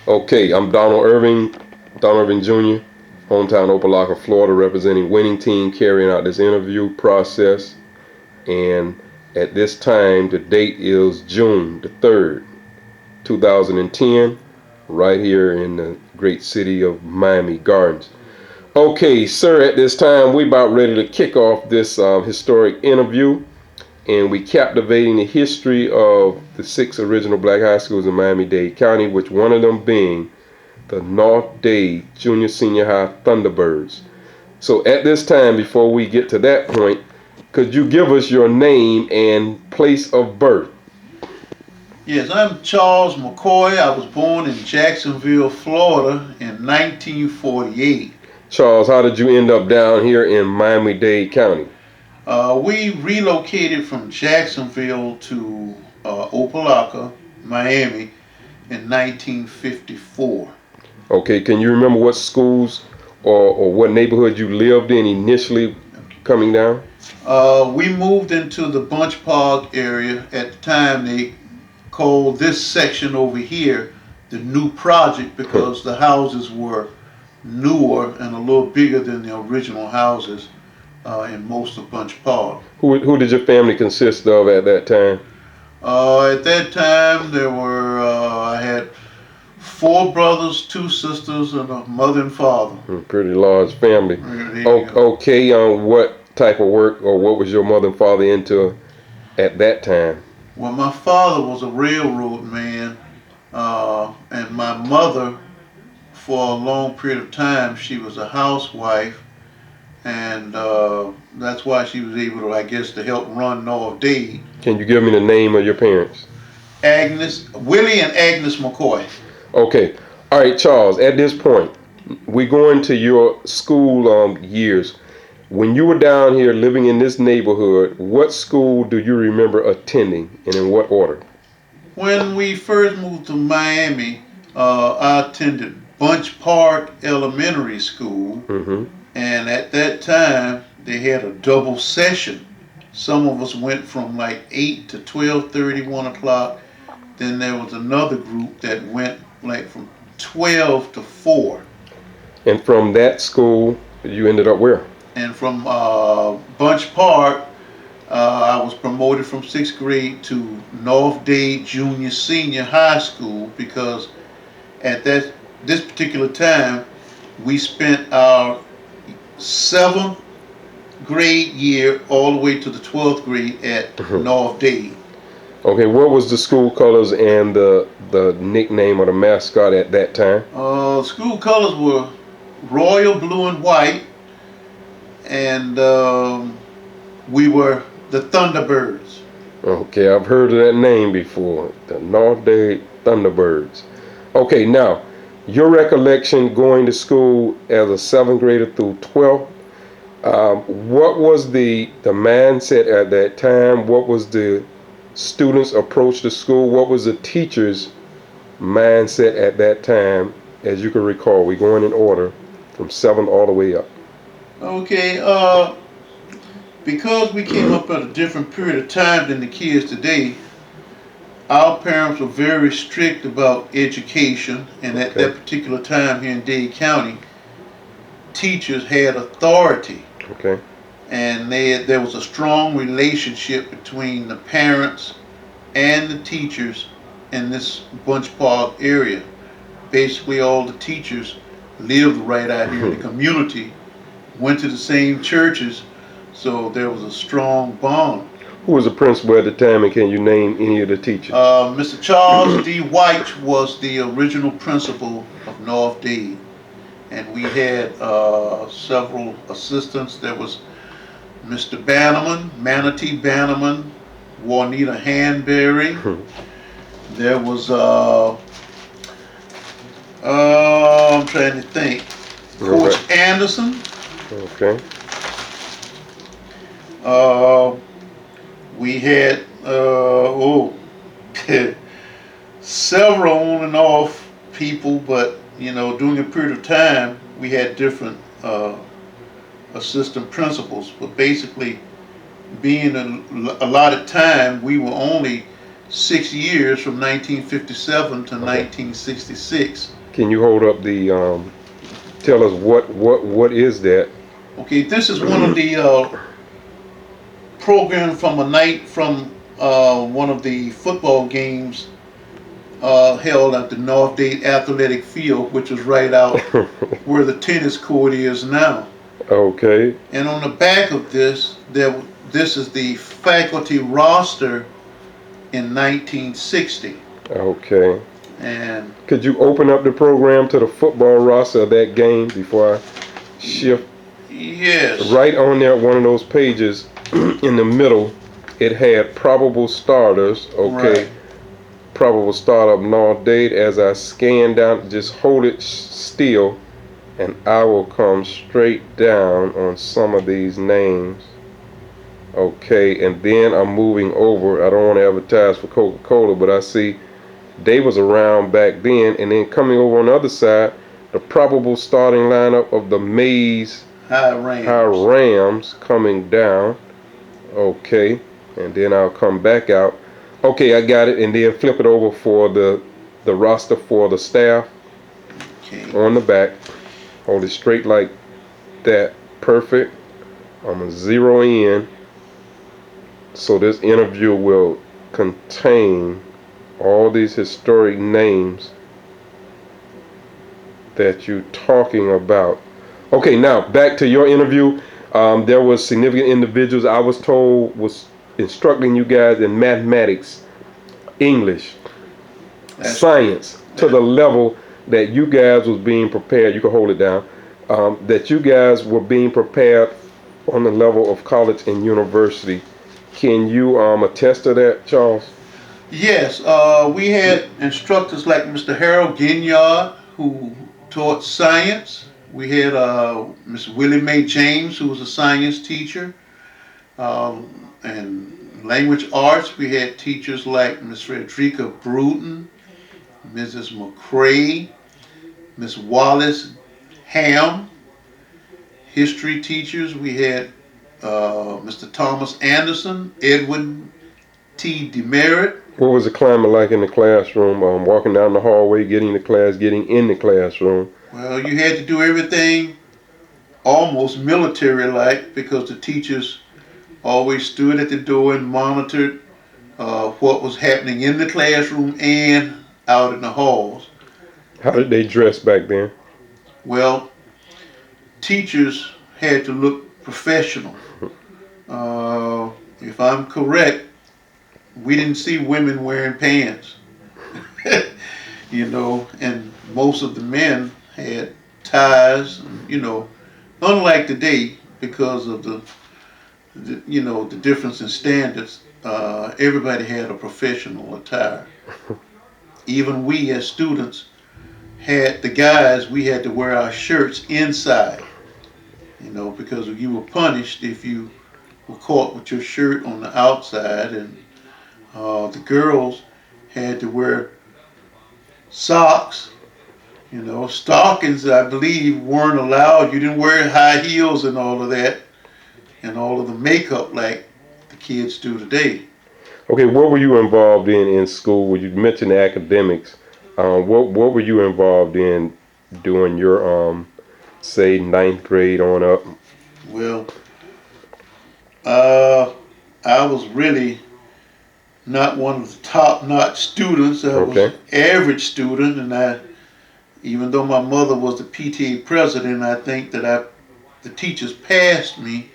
Okay, I'm Donald Irving Jr., hometown Opa-locka, Florida, representing winning team, carrying out this interview process. And at this time, the date is June the 3rd, 2010, right here in the great city of Miami Gardens. Okay, sir, at this time, we about ready to kick off this historic interview, and we captivating the history of the 6 original black high schools in Miami-Dade County, which one of them being the Dade Junior-Senior High Thunderbirds. So at this time, before we get to that point, could you give us your name and place of birth? Yes, I'm Charles McCoy. I was born in Jacksonville, Florida in 1948. Charles, how did you end up down here in Miami-Dade County? We relocated from Jacksonville to Opa-locka, Miami in 1954. Okay, can you remember what schools or what neighborhood you lived in initially coming down? We moved into the Bunche Park area. At the time, they called this section over here the new project because the houses were newer and a little bigger than the original houses in most of Bunche Park. Who did your family consist of at that time? At that time, I had 4 brothers, 2 sisters, and a mother and father. Pretty large family. Okay, what type of work or what was your mother and father into at that time? Well, my father was a railroad man, and my mother, for a long period of time, she was a housewife, and that's why she was able to, I guess, to help run North Dade. Can you give me the name of your parents? Willie and Agnes McCoy. Okay. All right, Charles, at this point, we go into your school years. When you were down here living in this neighborhood, what school do you remember attending and in what order? When we first moved to Miami, I attended Bunche Park Elementary School, and at that time, they had a double session. Some of us went from like 8 to 12:30, 1 o'clock. Then there was another group that went like from 12 to 4. And from that school, you ended up where? And from Bunche Park, I was promoted from 6th grade to Dade Junior-Senior High School because at this particular time, we spent our 7th grade year all the way to the 12th grade at Dade. Okay, what was the school colors and the nickname or the mascot at that time? School colors were royal blue and white, and we were the Thunderbirds. Okay, I've heard of that name before, the Dade Thunderbirds. Okay, now, your recollection going to school as a 7th grader through 12th, what was the mindset at that time? What was the students' approach to school? What was the teachers' mindset at that time? As you can recall, we're going in order from 7 all the way up. Okay, because we came up at a different period of time than the kids today, our parents were very strict about education, and at that particular time here in Dade County, teachers had authority. Okay. And there was a strong relationship between the parents and the teachers in this Bunche Park area. Basically, all the teachers lived right out here in the community, went to the same churches, so there was a strong bond. Who was the principal at the time, and can you name any of the teachers? Mr. Charles D. White was the original principal of North Dade, and we had several assistants. There was Mr. Bannerman, Manatee Bannerman, Juanita Hanberry. There was I'm trying to think. Coach Anderson. Okay. We had several on and off people, but during a period of time we had different assistant principals. But basically, being a lot of time, we were only 6 years from 1957 to 1966. Can you hold up the tell us what is that? Okay, this is one of the programs from a night from one of the football games held at the North Dade Athletic Field, which is right out where the tennis court is now. Okay. And on the back of this, this is the faculty roster in 1960. Okay. And could you open up the program to the football roster of that game before I shift? Yes. Right on there, one of those pages in the middle, it had probable starters. Okay. Right. Probable starter of North Dade. As I scan down, just hold it still, and I will come straight down on some of these names. Okay, and then I'm moving over. I don't want to advertise for Coca-Cola, but I see they was around back then. And then coming over on the other side, the probable starting lineup of the Mays High Rams coming down. Okay, and then I'll come back out. Okay, I got it. And then flip it over for the roster for the staff. Okay. On the back. Hold it straight like that. Perfect. I'm going to zero in. So this interview will contain all these historic names that you're talking about. Okay, now back to your interview. There was significant individuals I was told was instructing you guys in mathematics, English, science, to the level that you guys was being prepared. You can hold it down. That you guys were being prepared on the level of college and university. Can you attest to that, Charles? Yes, we had instructors like Mr. Harold Ginyard, who taught science. We had Miss Willie Mae James, who was a science teacher. And language arts, we had teachers like Miss Frederica Bruton, Mrs. McCray, Miss Wallace Ham. History teachers, we had Mr. Thomas Anderson, Edwin T. Demerit. What was the climate like in the classroom? Walking down the hallway, getting to class, getting in the classroom. Well, you had to do everything almost military-like because the teachers always stood at the door and monitored what was happening in the classroom and out in the halls. How did they dress back then? Well, teachers had to look professional. If I'm correct, we didn't see women wearing pants. You know, and most of the men had ties, you know, unlike today because of the difference in standards. Everybody had a professional attire. Even we as students had, the guys, we had to wear our shirts inside, you know, because you were punished if you were caught with your shirt on the outside. And the girls had to wear socks, you know, stockings, I believe, weren't allowed. You didn't wear high heels and all of that, and all of the makeup like the kids do today. Okay, what were you involved in school? Well, you mentioned the academics. What were you involved in during your, say, 9th grade on up? Well, I was really not one of the top-notch students. I was an average student, and even though my mother was the PTA president, I think that the teachers passed me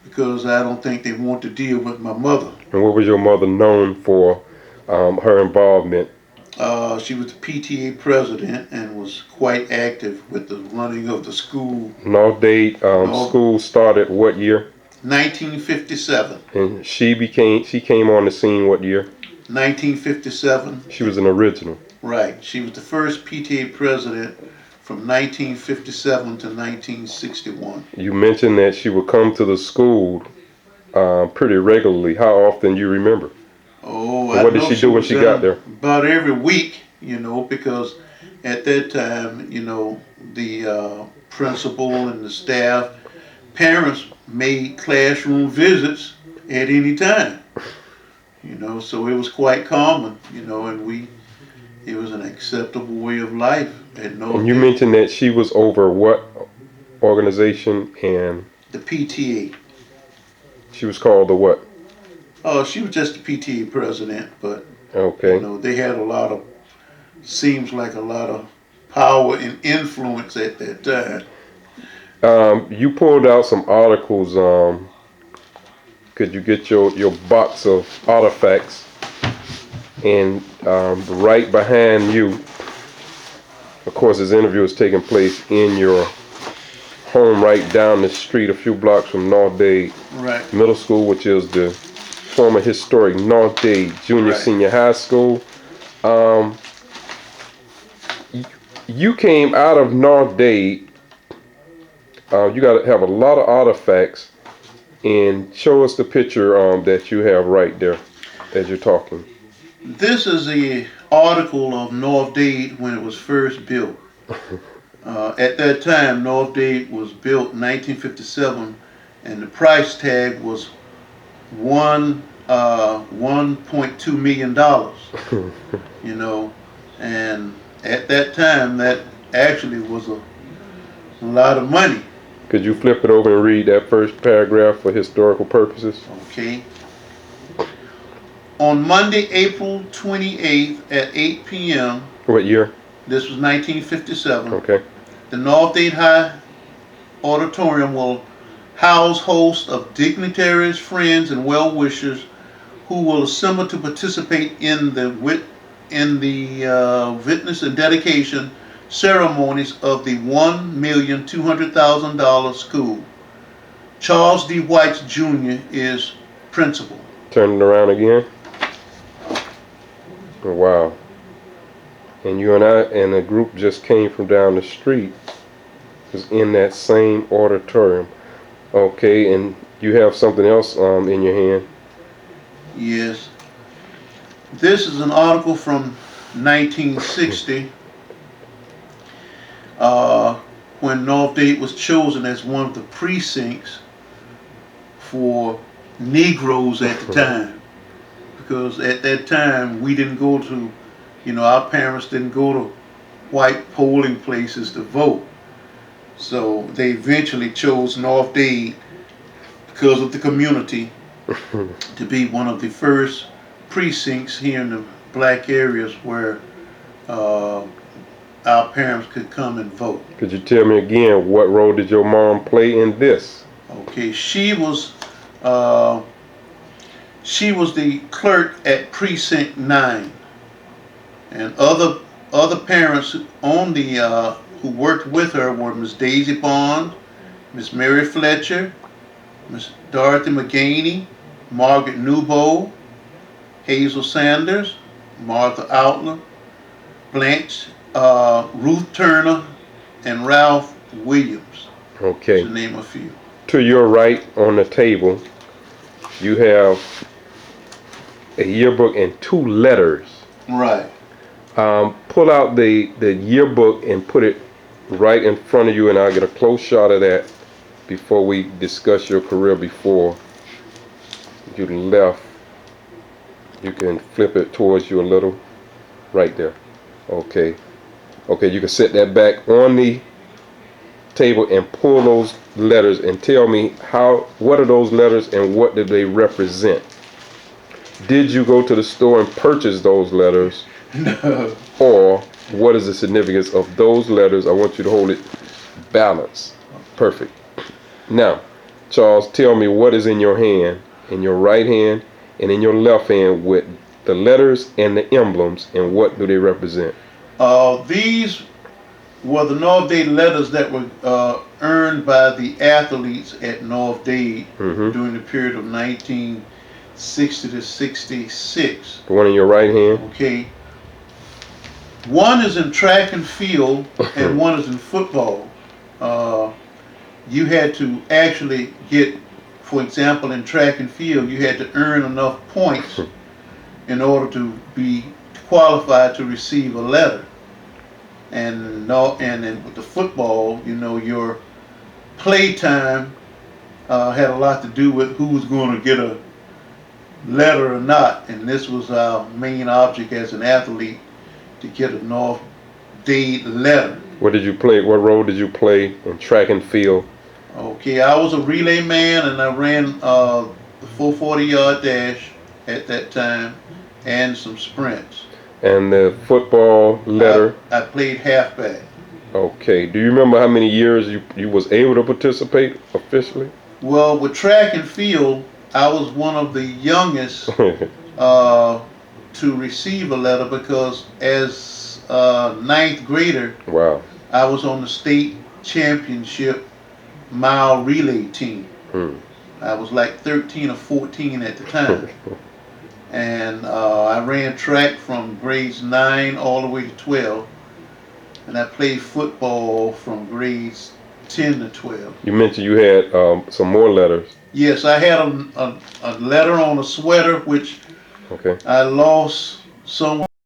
because I don't think they want to deal with my mother. And what was your mother known for, her involvement? She was the PTA president and was quite active with the running of the school. North Dade school started what year? 1957. And she came on the scene what year? 1957. She was an original. Right. She was the first PTA president from 1957 to 1961. You mentioned that she would come to the school pretty regularly. How often do you remember? Oh, and what did she do when she got there? About every week, you know, because at that time, you know, the principal and the staff, parents made classroom visits at any time. So it was quite common, and it was an acceptable way of life at North And you Dade. mentioned that she was over what organization, and The PTA. she was called the what? Oh, she was just the PTA president, but Okay. they had seems like a lot of power and influence at that time. You pulled out some articles. Could you get your box of artifacts? And right behind you, of course, this interview is taking place in your home right down the street, a few blocks from North Dade Right. Middle School, which is the former historic North Dade Junior-Senior High School. You came out of North Dade. You got to have a lot of artifacts, and show us the picture that you have right there as you're talking. This is the article of North Dade when it was first built. At that time, North Dade was built in 1957, and the price tag was $1.2 million. And at that time, that actually was a lot of money. Could you flip it over and read that first paragraph for historical purposes? Okay. On Monday, April 28th at 8 p.m. What year? This was 1957. Okay. The North Dade High Auditorium will house hosts of dignitaries, friends, and well-wishers who will assemble to participate in the witness and dedication ceremonies of the $1,200,000 school. Charles D. White Jr. is principal. Turn it around again. Oh, wow. And you and I and a group just came from down the street. Was in that same auditorium. Okay, and you have something else in your hand. Yes. This is an article from 1960 when North Dade was chosen as one of the precincts for Negroes at the time. Because at that time we didn't go to, our parents didn't go to white polling places to vote. So they eventually chose North Dade because of the community to be one of the first precincts here in the black areas where our parents could come and vote. Could you tell me again, what role did your mom play in this? Okay, she was the clerk at Precinct 9, and other parents on the who worked with her were Miss Daisy Bond, Miss Mary Fletcher, Miss Dorothy McGaney, Margaret Newbold, Hazel Sanders, Martha Outler, Blanche, Ruth Turner, and Ralph Williams. Okay. To name a few. To your right on the table, you have a yearbook and two letters. Right. Pull out the yearbook and put it right in front of you, and I'll get a close shot of that before we discuss your career before you left. You can flip it towards you a little. Right there. Okay. Okay, you can set that back on the table and pull those letters and tell me what are those letters and what do they represent? Did you go to the store and purchase those letters? No. Or what is the significance of those letters? I want you to hold it balanced. Perfect. Now, Charles, tell me what is in your hand, in your right hand and in your left hand, with the letters and the emblems, and what do they represent? These were the North Dade letters that were earned by the athletes at North Dade during the period of 1960 to 66. The one in your right hand? Okay. One is in track and field, and one is in football. You had to actually get, for example, in track and field, you had to earn enough points in order to be qualified to receive a letter. And then with the football, your play time had a lot to do with who was going to get letter or not, and this was our main object as an athlete, to get a North Dade letter. What did you play? What role did you play in track and field? Okay, I was a relay man, and I ran the 440-yard dash at that time, and some sprints. And the football letter? I played halfback. Okay. Do you remember how many years you was able to participate officially? Well, with track and field, I was one of the youngest to receive a letter, because as ninth grader, Wow. I was on the state championship mile relay team. I was like 13 or 14 at the time. And I ran track from grades 9 all the way to 12. And I played football from grades 10 to 12. You mentioned you had some more letters. Yes, I had a letter on a sweater, which Okay. I lost somewhere